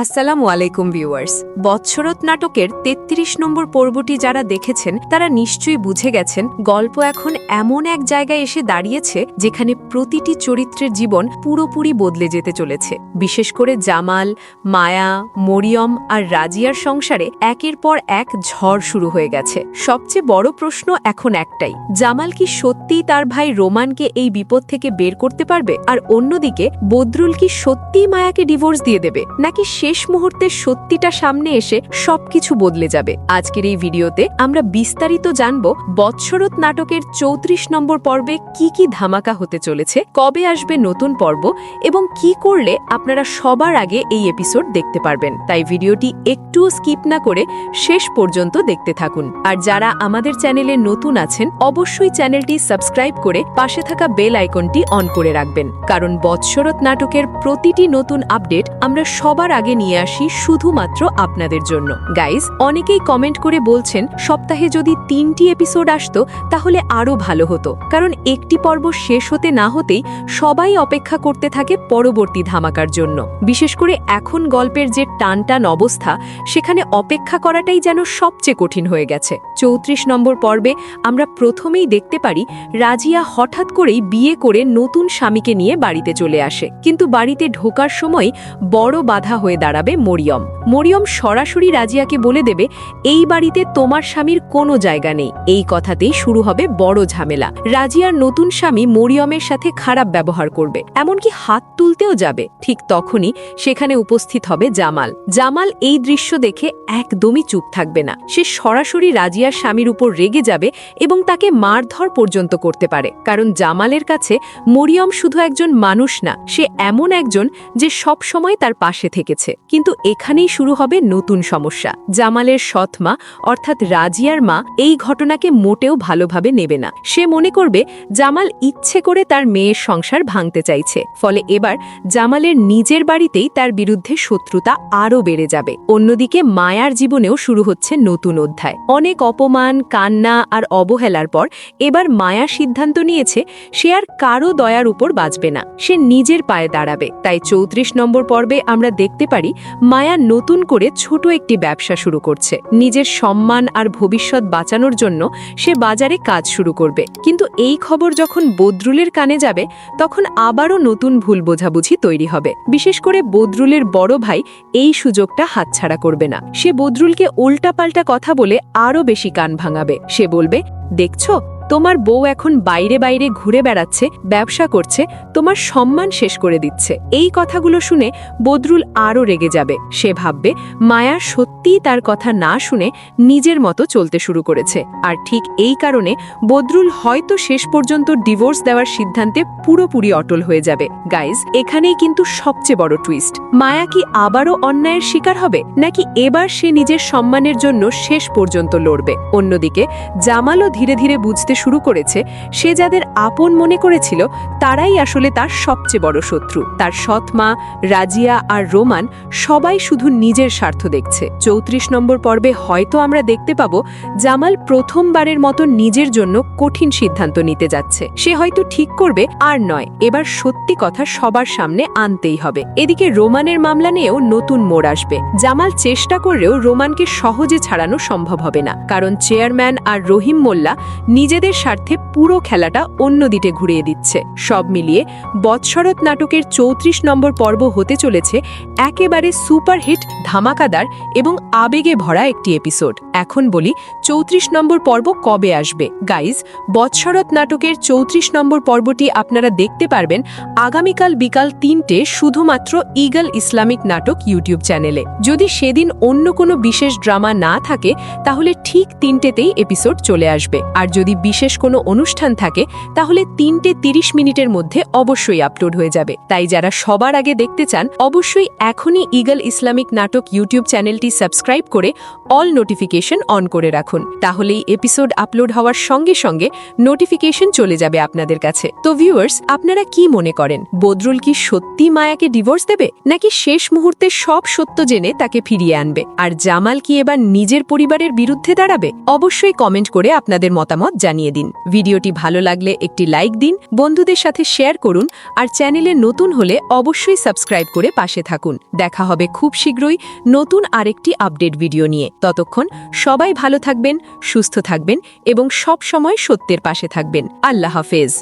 আসসালামু আলাইকুম ভিউয়ার্স। বৎসরত নাটকের ৩৩ নম্বর পর্বটি যারা দেখেছেন তারা নিশ্চয়ই বুঝে গেছেন গল্প এখন এমন এক জায়গায় এসে দাঁড়িয়েছে যেখানে প্রতিটি চরিত্রের জীবন পুরোপুরি বদলে যেতে চলেছে। বিশেষ করে জামাল, মায়া, মরিয়ম আর রাজিয়ার সংসারে একের পর এক ঝড় শুরু হয়ে গেছে। সবচেয়ে বড় প্রশ্ন এখন একটাই, জামাল কি সত্যিই তার ভাই রোমানকে এই বিপদ থেকে বের করতে পারবে? আর অন্যদিকে বদরুল কি সত্যিই মায়াকে ডিভোর্স দিয়ে দেবে, নাকি শেষ মুহূর্তে সত্যিটা সামনে এসে সবকিছু বদলে যাবে? আজকের এই ভিডিওতে আমরা বিস্তারিত জানব বৎসরত নাটকের ৩৪ নম্বর পর্বে কি কি ধামাকা হতে চলেছে, কবে আসবে নতুন পর্ব এবং কি করলে আপনারা সবার আগে এই এপিসোড দেখতে পারবেন। তাই ভিডিওটি একটুও স্কিপ না করে শেষ পর্যন্ত দেখতে থাকুন। আর যারা আমাদের চ্যানেলে নতুন আছেন অবশ্যই চ্যানেলটি সাবস্ক্রাইব করে পাশে থাকা বেল আইকনটি অন করে রাখবেন, কারণ বৎসরত নাটকের প্রতিটি নতুন আপডেট আমরা সবার আগে নিয়ে আসি শুধুমাত্র আপনাদের জন্য। গাইজ, অনেকেই কমেন্ট করে বলছেন সপ্তাহে যদি 3টি এপিসোড আসতো তাহলে আরও ভালো হতো, কারণ একটি পর্ব শেষ হতে না হতেই সবাই অপেক্ষা করতে থাকে পরবর্তী ধামাকার জন্য। বিশেষ করে এখন গল্পের যে টানটান অবস্থা, সেখানে অপেক্ষা করাটাই যেন সবচেয়ে কঠিন হয়ে গেছে। ৩৪ নম্বর পর্বে আমরা প্রথমেই দেখতে পারি রাজিয়া হঠাৎ করেই বিয়ে করে নতুন স্বামীকে নিয়ে বাড়িতে চলে আসে, কিন্তু বাড়িতে ঢোকার সময় বড় বাধা হয়ে দাঁড়াবে মরিয়ম। মরিয়ম সরাসরি রাজিয়াকে বলে দেবে এই বাড়িতে তোমার স্বামীর কোনো জায়গা নেই। এই কথাতেই শুরু হবে বড় ঝামেলা। রাজিয়ার নতুন স্বামী মরিয়মের সাথে খারাপ ব্যবহার করবে, এমনকি হাত তুলতেও যাবে। ঠিক তখনই সেখানে উপস্থিত হবে জামাল। জামাল এই দৃশ্য দেখে একদমই চুপ থাকবে না। সে সরাসরি রাজিয়ার স্বামীর উপর রেগে যাবে এবং তাকে মারধর পর্যন্ত করতে পারে, কারণ জামালের কাছে মরিয়ম শুধু একজন মানুষ না, সে এমন একজন যে সব সময় তার পাশে থেকেছে। কিন্তু এখানেই শুরু হবে নতুন সমস্যা। জামালের সৎ মা অর্থাৎ রাজিয়ার মা এই ঘটনাকে মোটেও ভালোভাবে নেবে না। সে মনে করবে জামাল ইচ্ছে করে তার মেয়ের সংসার ভাঙতে চাইছে, ফলে এবার জামালের নিজের বাড়িতেই তার বিরুদ্ধে শত্রুতা আরও বেড়ে যাবে। অন্যদিকে মায়ার জীবনেও শুরু হচ্ছে নতুন অধ্যায়। অনেক অপমান, কান্না আর অবহেলার পর এবার মায়া সিদ্ধান্ত নিয়েছে সে আর কারো দয়ার উপর বাঁচবে না, সে নিজের পায়ে দাঁড়াবে। তাই ৩৪ নম্বর পর্বে আমরা দেখতে পারি মায়া নতুন করে ছোট একটি ব্যবসা শুরু করছে। নিজের সম্মান আর ভবিষ্যৎ বাঁচানোর জন্য সে বাজারে কাজ শুরু করবে। কিন্তু এই খবর যখন বদরুলের কানে যাবে তখন আবারও নতুন ভুল বোঝাবুঝি তৈরি হবে। বিশেষ করে বদরুলের বড় ভাই এই সুযোগটা হাতছাড়া করবে না। সে বদরুলকে উল্টাপাল্টা কথা বলে আরও বেশি কান ভাঙাবে। সে বলবে, দেখছো তোমার বউ এখন বাইরে বাইরে ঘুরে বেড়াচ্ছে, ব্যবসা করছে, তোমার সম্মান শেষ করে দিচ্ছে। এই কথাগুলো শুনে বদরুল আরও রেগে যাবে। সে ভাববে মায়া সত্যিই তার কথা না শুনে নিজের মতো চলতে শুরু করেছে। আর ঠিক এই কারণে বদরুল হয়তো শেষ পর্যন্ত ডিভোর্স দেওয়ার সিদ্ধান্তে পুরোপুরি অটল হয়ে যাবে। গাইজ, এখানেই কিন্তু সবচেয়ে বড় টুইস্ট। মায়া কি আবারও অন্যায়ের শিকার হবে, নাকি এবার সে নিজের সম্মানের জন্য শেষ পর্যন্ত লড়বে? অন্যদিকে জামালও ধীরে ধীরে বুঝতে শুরু করেছে সে যাদের আপন মনে করেছিল তারাই আসলে তার সবচেয়ে বড় শত্রু। তার সৎ মা, রাজিয়া আর রোমান সবাই শুধু নিজের স্বার্থ দেখছে। ৩৪ নম্বর পর্বে হয়তো আমরা দেখতে পাবো জামাল প্রথমবারের মতো নিজের জন্য কঠিন সিদ্ধান্ত নিতে যাচ্ছে। সে হয়তো ঠিক করবে আর নয়, এবার সত্যি কথা সবার সামনে আনতেই হবে। এদিকে রোমানের মামলা নিয়েও নতুন মোড় আসবে। জামাল চেষ্টা করলেও রোমানকে সহজে ছাড়ানো সম্ভব হবে না, কারণ চেয়ারম্যান আর রহিম মোল্লা নিজেদের স্বার্থে পুরো খেলাটা অন্য দিকে ঘুরিয়ে দিচ্ছে। সব মিলিয়ে বৎসরত নাটকের ৩৪ নম্বর পর্ব হতে চলেছে একেবারে সুপারহিট, ধামাকাদার এবং আবেগে ভরা একটি এপিসোড। এখন বলি ৩৪ নম্বর পর্ব কবে আসবে। গাইজ, বৎসরত নাটকের ৩৪ নম্বর পর্বটি আপনারা দেখতে পারবেন আগামীকাল বিকাল ৩টে শুধুমাত্র ঈগল ইসলামিক নাটক ইউটিউব চ্যানেলে। যদি সেদিন অন্য কোনো বিশেষ ড্রামা না থাকে তাহলে ঠিক ৩টেতেই এপিসোড চলে আসবে। আর যদি বিশেষ কোনো অনুষ্ঠান থাকে তাহলে ৩:৩০ মিনিটের মধ্যে অবশ্যই আপলোড হয়ে যাবে। তাই যারা সবার আগে দেখতে চান অবশ্যই এখনই ঈগল ইসলামিক নাটক ইউটিউব চ্যানেলটি সাবস্ক্রাইব করে অল নোটিফিকেশন অন করে রাখুন, তাহলেই এপিসোড আপলোড হওয়ার সঙ্গে সঙ্গে নোটিফিকেশন চলে যাবে আপনাদের কাছে। তো ভিউয়ার্স, আপনারা কি মনে করেন, বদরুল কি সত্যি মায়াকে ডিভোর্স দেবে, নাকি শেষ মুহূর্তে সব সত্য জেনে তাকে ফিরিয়ে আনবে? আর জামাল কি এবার নিজের পরিবারের বিরুদ্ধে দাঁড়াবে? অবশ্যই কমেন্ট করে আপনাদের মতামত জানিয়ে জানিয়ে দিন। ভিডিওটি ভালো লাগলে একটি লাইক দিন, বন্ধুদের সাথে শেয়ার করুন, আর চ্যানেলে নতুন হলে অবশ্যই সাবস্ক্রাইব করে পাশে থাকুন। দেখা হবে খুব শীঘ্রই নতুন আরেকটি আপডেট ভিডিও নিয়ে। ততক্ষণ সবাই ভালো থাকবেন, সুস্থ থাকবেন এবং সব সময় সত্যের পাশে থাকবেন। আল্লাহ হাফেজ।